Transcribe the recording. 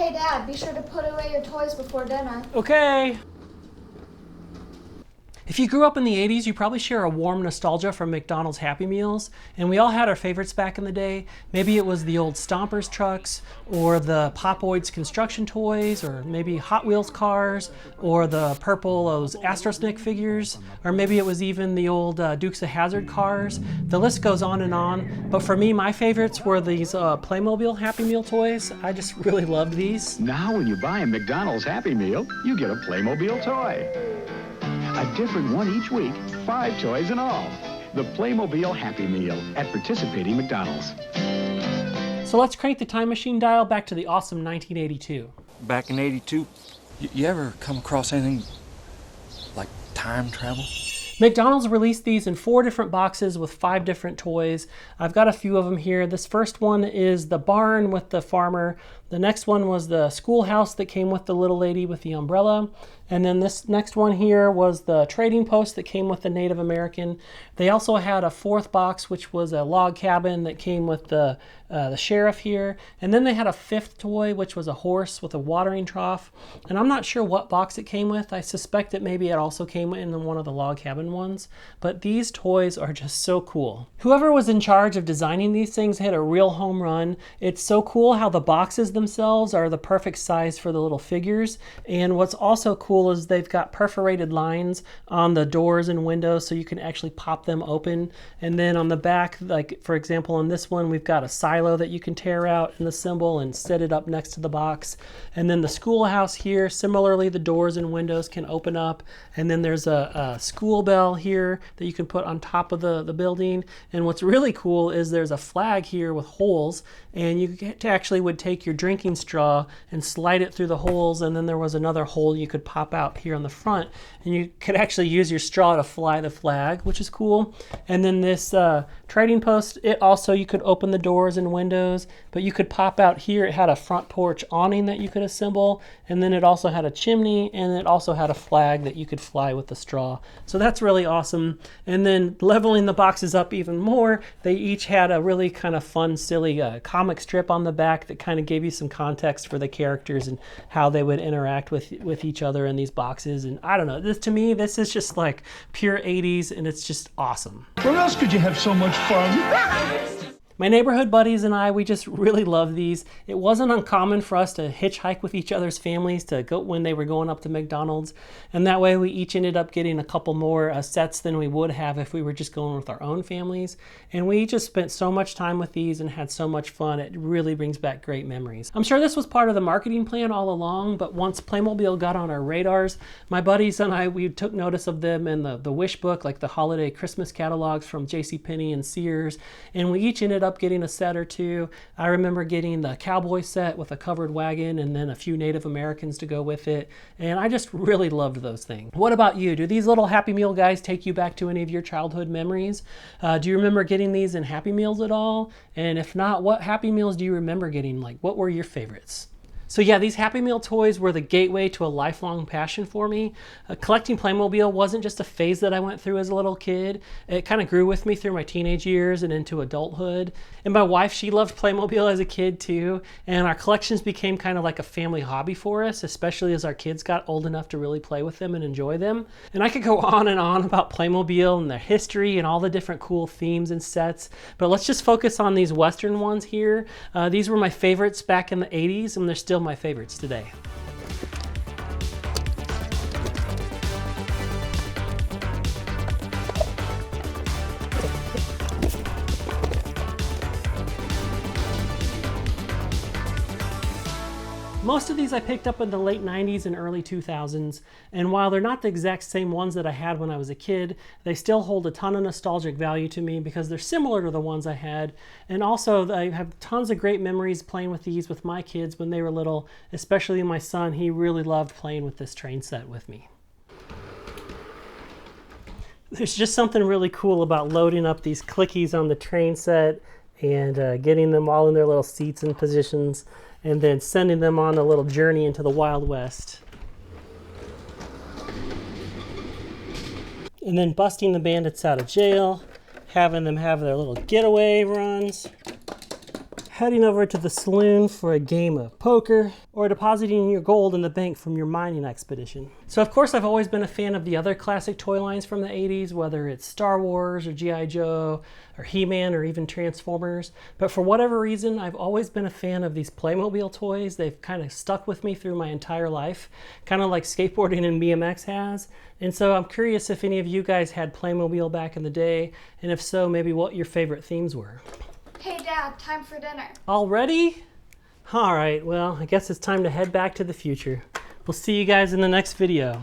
Hey Dad, be sure to put away your toys before dinner. Okay. If you grew up in the 80s, you probably share a warm nostalgia from McDonald's Happy Meals, and we all had our favorites back in the day. Maybe it was the old Stompers trucks, or the Popoids construction toys, or maybe Hot Wheels cars, or the purple those Astrosnick figures, or maybe it was even the old Dukes of Hazzard cars. The list goes on, but for me, my favorites were these Playmobil Happy Meal toys. I just really loved these. Now when you buy a McDonald's Happy Meal, you get a Playmobil toy. A different one each week, 5 toys in all. The Playmobil Happy Meal at participating McDonald's. So let's crank the time machine dial back to the awesome 1982. Back in 82, you ever come across anything like time travel? McDonald's released these in 4 different boxes with 5 different toys. I've got a few of them here. This first one is the barn with the farmer. The next one was the schoolhouse that came with the little lady with the umbrella. And then this next one here was the trading post that came with the Native American. They also had a 4th box, which was a log cabin that came with the sheriff here. And then they had a 5th toy, which was a horse with a watering trough. And I'm not sure what box it came with. I suspect that maybe it also came in one of the log cabin ones. But these toys are just so cool. Whoever was in charge of designing these things hit a real home run. It's so cool how the boxes themselves are the perfect size for the little figures. And what's also cool is they've got perforated lines on the doors and windows so you can actually pop them open. And then on the back, like for example on this one, we've got a silo that you can tear out in the symbol and set it up next to the box. And then the schoolhouse here, similarly the doors and windows can open up. And then there's a school bell here that you can put on top of the building. And what's really cool is there's a flag here with holes, and you actually would take your drinking straw and slide it through the holes, and then there was another hole you could pop out here on the front, and you could actually use your straw to fly the flag, which is cool. And then this trading post, it also, you could open the doors and windows, but you could pop out here. It had a front porch awning that you could assemble, and then it also had a chimney, and it also had a flag that you could fly with the straw. So that's really awesome. And then leveling the boxes up even more, they each had a really kind of fun, silly comic strip on the back that kind of gave you some context for the characters and how they would interact with each other in these boxes. And I don't know, this to me, this is just like pure 80s, and it's just awesome. Where else could you have so much fun? My neighborhood buddies and I, we just really love these. It wasn't uncommon for us to hitchhike with each other's families to go when they were going up to McDonald's. And that way we each ended up getting a couple more sets than we would have if we were just going with our own families. And we just spent so much time with these and had so much fun. It really brings back great memories. I'm sure this was part of the marketing plan all along, but once Playmobil got on our radars, my buddies and I, we took notice of them in the wish book, like the holiday Christmas catalogs from JCPenney and Sears. And we each ended up getting a set or 2. I remember getting the cowboy set with a covered wagon and then a few Native Americans to go with it. And I just really loved those things. What about you? Do these little Happy Meal guys take you back to any of your childhood memories? Do you remember getting these in Happy Meals at all? And if not, what Happy Meals do you remember getting? Like, what were your favorites? So yeah, these Happy Meal toys were the gateway to a lifelong passion for me. Collecting Playmobil wasn't just a phase that I went through as a little kid. It kind of grew with me through my teenage years and into adulthood. And my wife, she loved Playmobil as a kid too. And our collections became kind of like a family hobby for us, especially as our kids got old enough to really play with them and enjoy them. And I could go on and on about Playmobil and their history and all the different cool themes and sets. But let's just focus on these Western ones here. These were my favorites back in the 80s, and they're still my favorites today. Most of these I picked up in the late 90s and early 2000s, and while they're not the exact same ones that I had when I was a kid, they still hold a ton of nostalgic value to me because they're similar to the ones I had. And also I have tons of great memories playing with these with my kids when they were little, especially my son. He really loved playing with this train set with me. There's just something really cool about loading up these clickies on the train set and getting them all in their little seats and positions, and then sending them on a little journey into the Wild West. And then busting the bandits out of jail, having them have their little getaway runs, heading over to the saloon for a game of poker, or depositing your gold in the bank from your mining expedition. So of course I've always been a fan of the other classic toy lines from the 80s, whether it's Star Wars or G.I. Joe or He-Man or even Transformers. But for whatever reason, I've always been a fan of these Playmobil toys. They've kind of stuck with me through my entire life, kind of like skateboarding and BMX has. And so I'm curious if any of you guys had Playmobil back in the day, and if so, maybe what your favorite themes were. Hey Dad, time for dinner. Already? All right, well, I guess it's time to head back to the future. We'll see you guys in the next video.